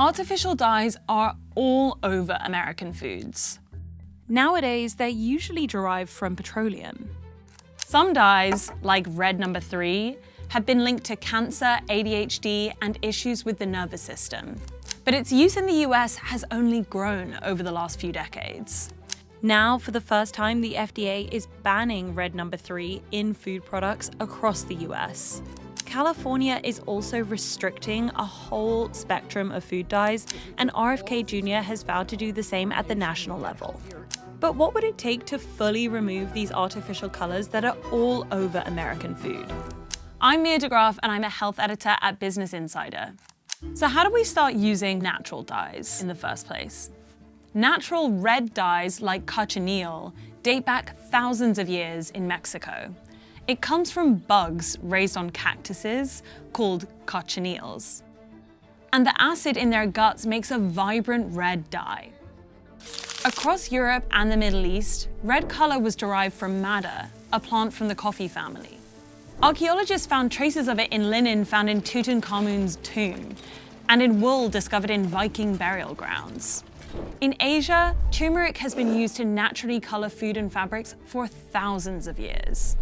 Artificial dyes are all over American foods. Nowadays, they're usually derived from petroleum. Some dyes, like red number 3, have been linked to cancer, ADHD, and issues with the nervous system. But its use in the US has only grown over the last few decades. Now, for the first time, the FDA is banning red number 3 in food products across the US. California is also restricting a whole spectrum of food dyes, and RFK Jr. has vowed to do the same at the national level. But what would it take to fully remove these artificial colors that are all over American food? I'm Mia de Graaf, and I'm a health editor at Business Insider. So how do we start using natural dyes in the first place? Natural red dyes like cochineal date back thousands of years in Mexico. It comes from bugs raised on cactuses called cochineals. And the acid in their guts makes a vibrant red dye. Across Europe and the Middle East, red color was derived from madder, a plant from the coffee family. Archaeologists found traces of it in linen found in Tutankhamun's tomb, and in wool discovered in Viking burial grounds. In Asia, turmeric has been used to naturally color food and fabrics for thousands of years.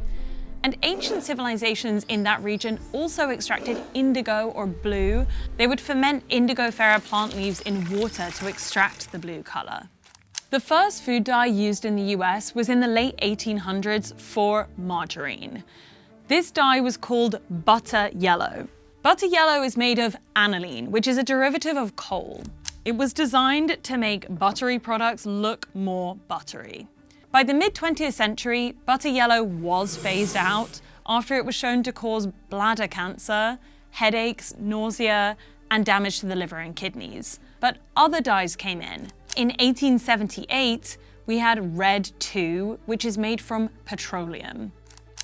And ancient civilizations in that region also extracted indigo or blue. They would ferment indigofera plant leaves in water to extract the blue color. The first food dye used in the US was in the late 1800s for margarine. This dye was called butter yellow. Butter yellow is made of aniline, which is a derivative of coal. It was designed to make buttery products look more buttery. By the mid-20th century, butter yellow was phased out after it was shown to cause bladder cancer, headaches, nausea, and damage to the liver and kidneys. But other dyes came in. In 1878, we had red 2, which is made from petroleum.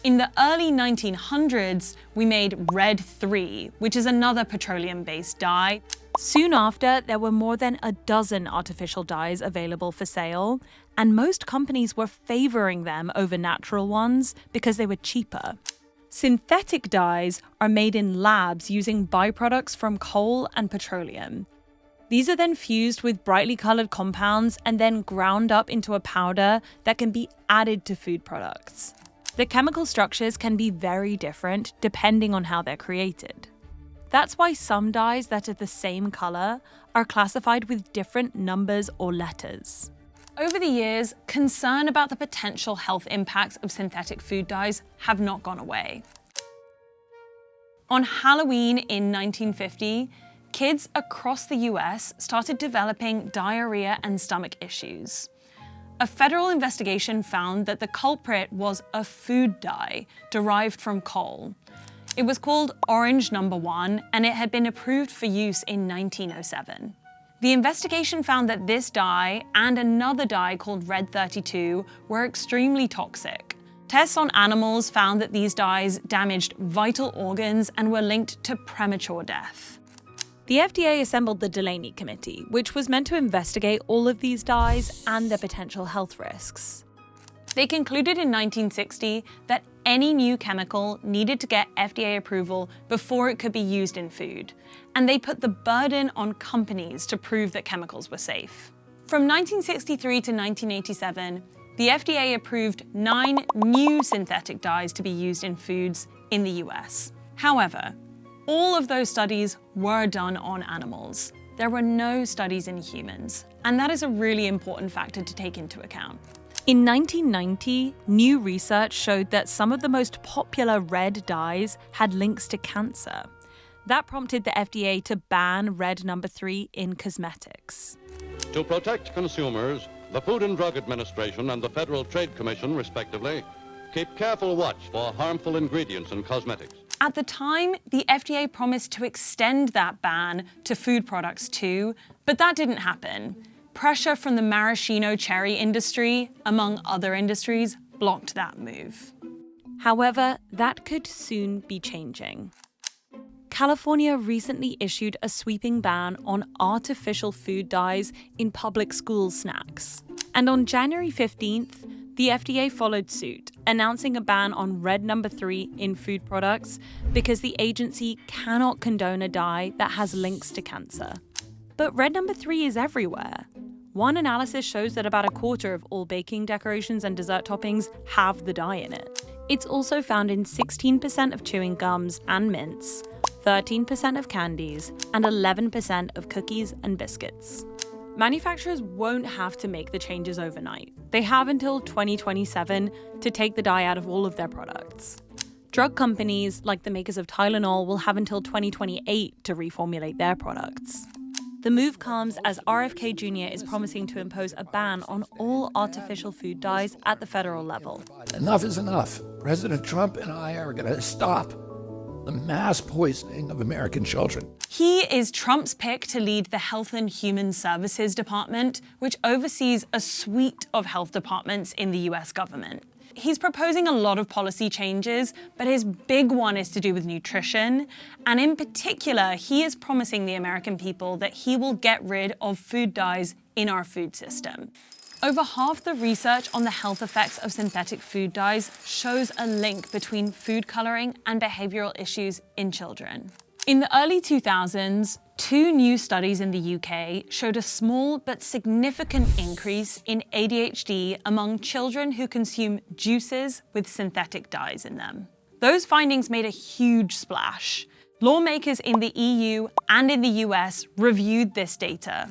In the early 1900s, we made red 3, which is another petroleum-based dye. Soon after, there were more than a dozen artificial dyes available for sale, and most companies were favoring them over natural ones because they were cheaper. Synthetic dyes are made in labs using byproducts from coal and petroleum. These are then fused with brightly colored compounds and then ground up into a powder that can be added to food products. The chemical structures can be very different depending on how they're created. That's why some dyes that are the same color are classified with different numbers or letters. Over the years, concern about the potential health impacts of synthetic food dyes have not gone away. On Halloween in 1950, kids across the US started developing diarrhea and stomach issues. A federal investigation found that the culprit was a food dye derived from coal. It was called Orange No. 1, and it had been approved for use in 1907. The investigation found that this dye and another dye called Red 32 were extremely toxic. Tests on animals found that these dyes damaged vital organs and were linked to premature death. The FDA assembled the Delaney Committee, which was meant to investigate all of these dyes and their potential health risks. They concluded in 1960 that any new chemical needed to get FDA approval before it could be used in food, and they put the burden on companies to prove that chemicals were safe. From 1963 to 1987, the FDA approved 9 new synthetic dyes to be used in foods in the US. However, all of those studies were done on animals. There were no studies in humans, and that is a really important factor to take into account. In 1990, new research showed that some of the most popular red dyes had links to cancer. That prompted the FDA to ban red No. 3 in cosmetics. To protect consumers, the Food and Drug Administration and the Federal Trade Commission, respectively, keep careful watch for harmful ingredients in cosmetics. At the time, the FDA promised to extend that ban to food products too, but that didn't happen. Pressure from the maraschino cherry industry, among other industries, blocked that move. However, that could soon be changing. California recently issued a sweeping ban on artificial food dyes in public school snacks. And on January 15th, the FDA followed suit, announcing a ban on red No. 3 in food products because the agency cannot condone a dye that has links to cancer. But red number 3 is everywhere. One analysis shows that about a quarter of all baking decorations and dessert toppings have the dye in it. It's also found in 16% of chewing gums and mints, 13% of candies, and 11% of cookies and biscuits. Manufacturers won't have to make the changes overnight. They have until 2027 to take the dye out of all of their products. Drug companies, like the makers of Tylenol, will have until 2028 to reformulate their products. The move comes as RFK Jr. is promising to impose a ban on all artificial food dyes at the federal level. Enough is enough. President Trump and I are going to stop the mass poisoning of American children. He is Trump's pick to lead the Health and Human Services Department, which oversees a suite of health departments in the US government. He's proposing a lot of policy changes, but his big one is to do with nutrition. And in particular, he is promising the American people that he will get rid of food dyes in our food system. Over half the research on the health effects of synthetic food dyes shows a link between food coloring and behavioral issues in children. In the early 2000s, 2 new studies in the UK showed a small but significant increase in ADHD among children who consume juices with synthetic dyes in them. Those findings made a huge splash. Lawmakers in the EU and in the US reviewed this data.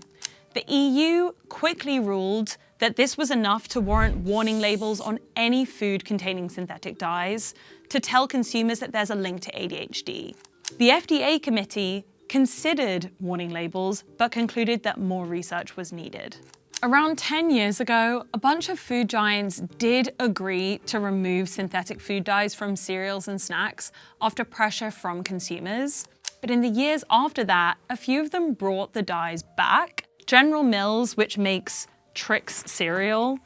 The EU quickly ruled that this was enough to warrant warning labels on any food containing synthetic dyes to tell consumers that there's a link to ADHD. The FDA committee considered warning labels, but concluded that more research was needed. Around 10 years ago, a bunch of food giants did agree to remove synthetic food dyes from cereals and snacks after pressure from consumers. But in the years after that, a few of them brought the dyes back. General Mills, which makes Trix cereal,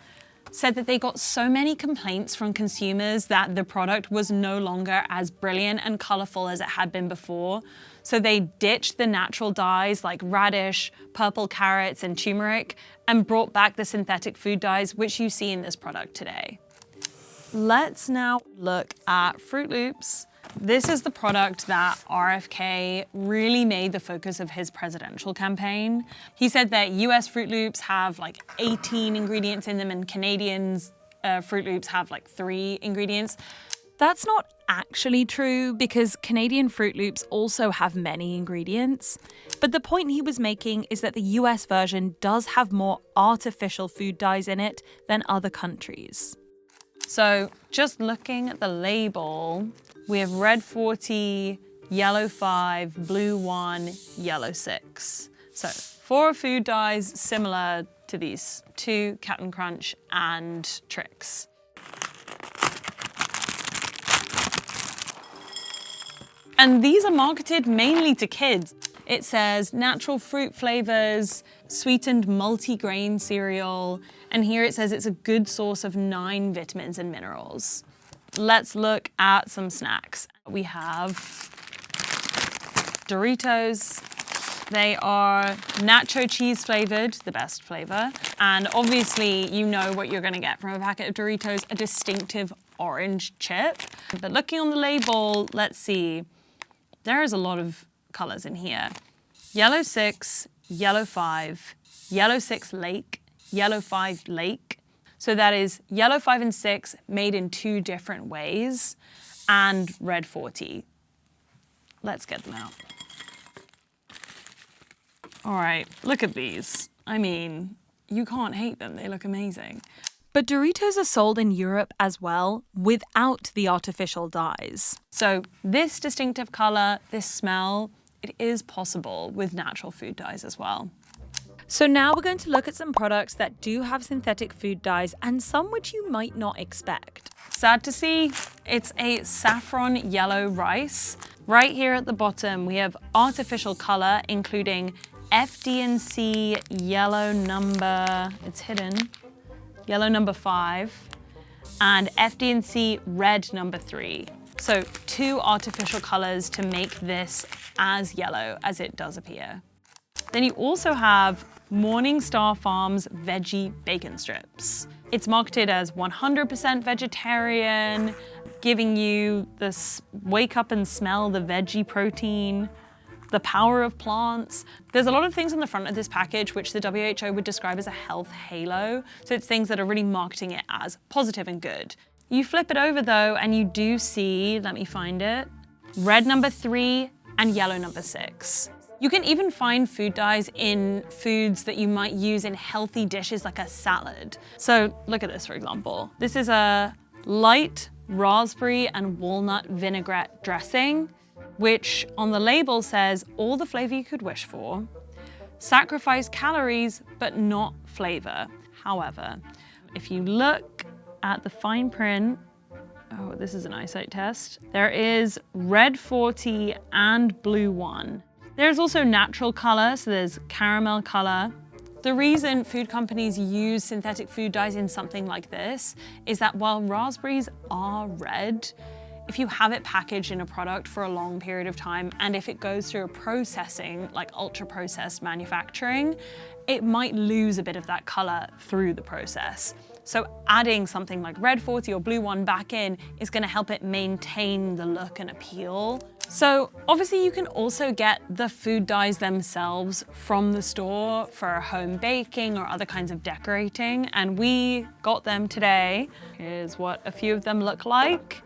said that they got so many complaints from consumers that the product was no longer as brilliant and colorful as it had been before. So they ditched the natural dyes like radish, purple carrots, and turmeric, and brought back the synthetic food dyes, which you see in this product today. Let's now look at Fruit Loops. This is the product that RFK really made the focus of his presidential campaign. He said that US Fruit Loops have like 18 ingredients in them and Canadians Fruit Loops have like 3 ingredients. That's not actually true because Canadian Fruit Loops also have many ingredients. But the point he was making is that the US version does have more artificial food dyes in it than other countries. So just looking at the label, we have red 40, yellow 5, blue 1, yellow 6. So 4 food dyes similar to these 2, Captain Crunch and Trix. And these are marketed mainly to kids. It says natural fruit flavors, sweetened multi-grain cereal, and here it says it's a good source of 9 vitamins and minerals. Let's look at some snacks. We have Doritos. They are nacho cheese flavored, the best flavor. And obviously you know what you're gonna get from a packet of Doritos, a distinctive orange chip. But looking on the label, let's see. There is a lot of colors in here. Yellow 6, yellow 5, yellow 6 lake, yellow 5 lake. So that is yellow 5 and 6 made in 2 different ways, and red 40. Let's get them out. All right, look at these. I mean, you can't hate them, they look amazing. But Doritos are sold in Europe as well, without the artificial dyes. So this distinctive color, this smell, it is possible with natural food dyes as well. So now we're going to look at some products that do have synthetic food dyes and some which you might not expect. Sad to see, it's a saffron yellow rice. Right here at the bottom, we have artificial color, including FD&C yellow number, it's hidden, yellow number 5, and FD&C red number 3. So 2 artificial colors to make this as yellow as it does appear. Then you also have Morningstar Farms veggie bacon strips. It's marketed as 100% vegetarian, giving you this wake up and smell the veggie protein. the power of plants. There's a lot of things on the front of this package which the WHO would describe as a health halo. So it's things that are really marketing it as positive and good. You flip it over though, and you do see, let me find it, red number 3 and yellow number 6. You can even find food dyes in foods that you might use in healthy dishes like a salad. So look at this, for example. This is a light raspberry and walnut vinaigrette dressing, which on the label says all the flavor you could wish for, sacrifice calories, but not flavor. However, if you look at the fine print, oh, this is an eyesight test, there is red 40 and blue 1. There's also natural color, so there's caramel color. The reason food companies use synthetic food dyes in something like this is that while raspberries are red, if you have it packaged in a product for a long period of time, and if it goes through a processing, like ultra-processed manufacturing, it might lose a bit of that color through the process. So adding something like red 40 or blue 1 back in is gonna help it maintain the look and appeal. So obviously you can also get the food dyes themselves from the store for home baking or other kinds of decorating, and we got them today. Here's what a few of them look like.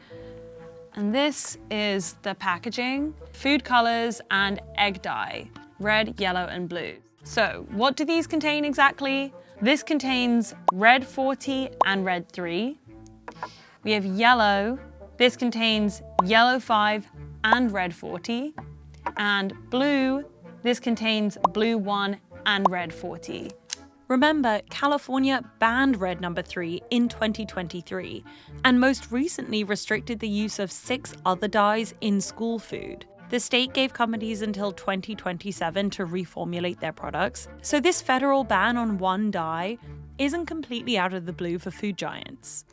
And this is the packaging, food colors and egg dye, red, yellow, and blue. So what do these contain exactly? This contains red 40 and red 3. We have yellow. This contains yellow 5 and red 40. And blue, this contains blue 1 and red 40. Remember, California banned red number 3 in 2023, and most recently restricted the use of 6 other dyes in school food. The state gave companies until 2027 to reformulate their products, so this federal ban on one dye isn't completely out of the blue for food giants.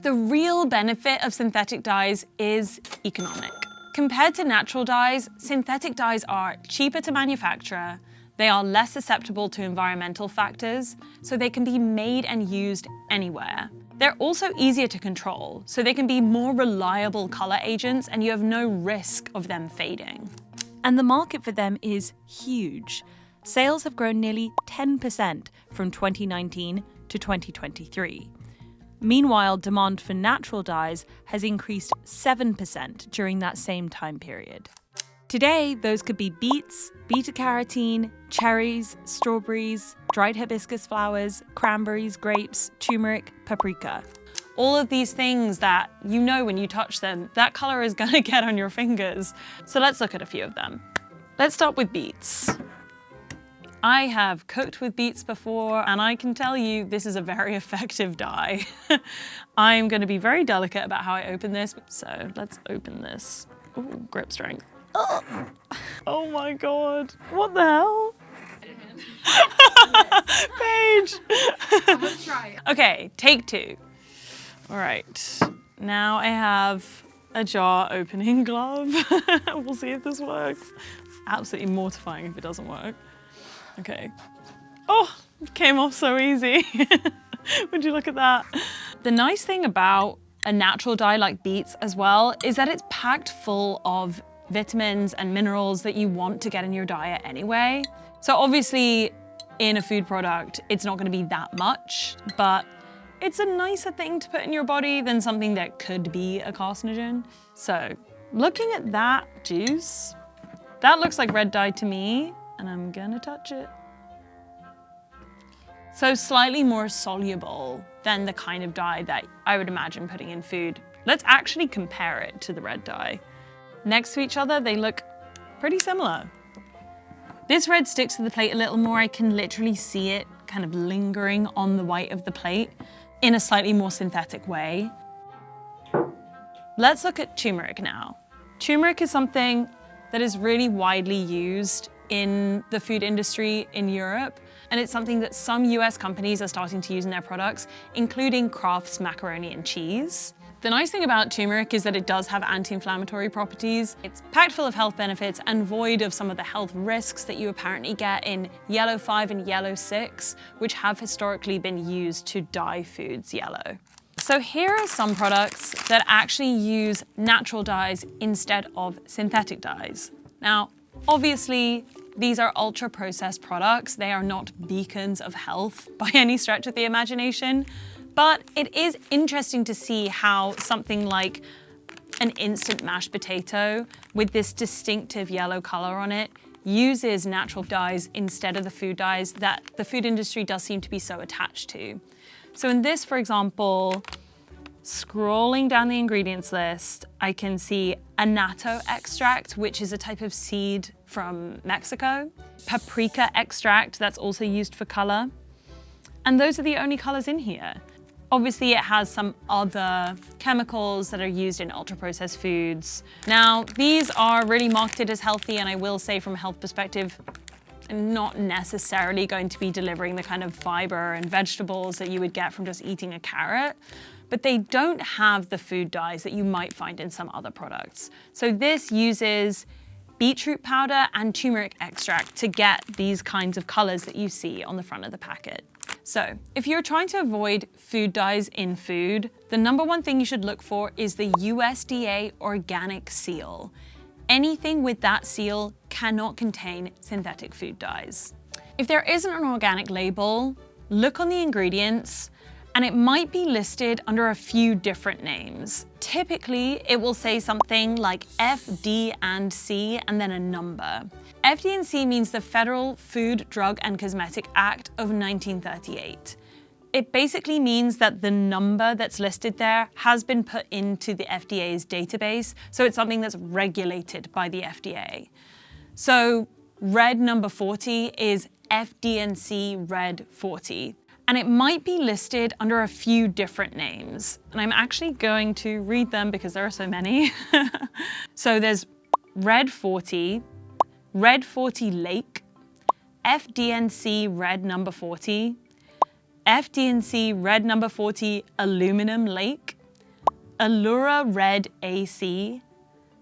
The real benefit of synthetic dyes is economic. Compared to natural dyes, synthetic dyes are cheaper to manufacture, they are less susceptible to environmental factors, so they can be made and used anywhere. They're also easier to control, so they can be more reliable color agents and you have no risk of them fading. And the market for them is huge. Sales have grown nearly 10% from 2019 to 2023. Meanwhile, demand for natural dyes has increased 7% during that same time period. Today, those could be beets, beta-carotene, cherries, strawberries, dried hibiscus flowers, cranberries, grapes, turmeric, paprika. All of these things that you know when you touch them, that color is gonna get on your fingers. So let's look at a few of them. Let's start with beets. I have cooked with beets before, and I can tell you this is a very effective dye. I'm gonna be very delicate about how I open this, so let's open this. Ooh, grip strength. Oh my God, what the hell? Paige! I'm gonna try it. Okay, take 2. All right, now I have a jar opening glove. We'll see if this works. Absolutely mortifying if it doesn't work. Okay. Oh, it came off so easy. Would you look at that? The nice thing about a natural dye like beets as well is that it's packed full of vitamins and minerals that you want to get in your diet anyway. So obviously in a food product, it's not gonna be that much, but it's a nicer thing to put in your body than something that could be a carcinogen. So looking at that juice, that looks like red dye to me, and I'm gonna touch it. So slightly more soluble than the kind of dye that I would imagine putting in food. Let's actually compare it to the red dye. Next to each other, they look pretty similar. This red sticks to the plate a little more. I can literally see it kind of lingering on the white of the plate in a slightly more synthetic way. Let's look at turmeric now. Turmeric is something that is really widely used in the food industry in Europe, and it's something that some US companies are starting to use in their products, including Kraft's macaroni and cheese. The nice thing about turmeric is that it does have anti-inflammatory properties. It's packed full of health benefits and void of some of the health risks that you apparently get in yellow 5 and yellow 6, which have historically been used to dye foods yellow. So here are some products that actually use natural dyes instead of synthetic dyes. Now, obviously, these are ultra-processed products. They are not beacons of health by any stretch of the imagination, but it is interesting to see how something like an instant mashed potato with this distinctive yellow color on it uses natural dyes instead of the food dyes that the food industry does seem to be so attached to. So in this, for example, scrolling down the ingredients list, I can see annatto extract, which is a type of seed from Mexico, paprika extract, that's also used for color. And those are the only colors in here. Obviously, it has some other chemicals that are used in ultra-processed foods. Now, these are really marketed as healthy, and I will say from a health perspective, not necessarily going to be delivering the kind of fiber and vegetables that you would get from just eating a carrot, but they don't have the food dyes that you might find in some other products. So this uses beetroot powder and turmeric extract to get these kinds of colors that you see on the front of the packet. So if you're trying to avoid food dyes in food, the #1 thing you should look for is the USDA organic seal. Anything with that seal cannot contain synthetic food dyes. If there isn't an organic label, look on the ingredients, and it might be listed under a few different names. Typically, it will say something like FD and C and then a number. FD and C means the Federal Food, Drug and Cosmetic Act of 1938. It basically means that the number that's listed there has been put into the FDA's database, so it's something that's regulated by the FDA. So red number 40 is FD&C red 40. And it might be listed under a few different names. And I'm actually going to read them because there are so many. So there's red 40, red 40 lake, FD&C red number 40, FD&C red number 40 aluminum lake, Allura red AC,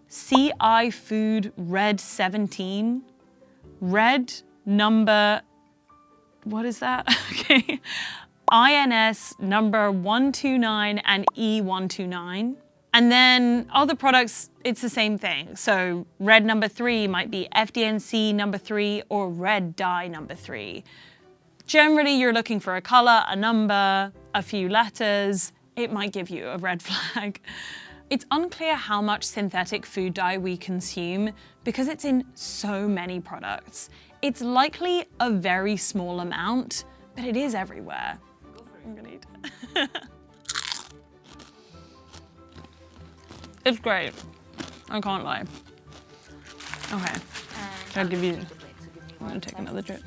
CI food red 17, red number, what is that? Okay. INS number 129 and E129. And then other products, it's the same thing. So red number 3 might be FD&C number 3 or red dye number 3. Generally, you're looking for a color, a number, a few letters. It might give you a red flag. It's unclear how much synthetic food dye we consume because it's in so many products. It's likely a very small amount, but it is everywhere. I'm gonna eat it. It's great. I can't lie. Okay. I'll give you. I'm gonna take another drip.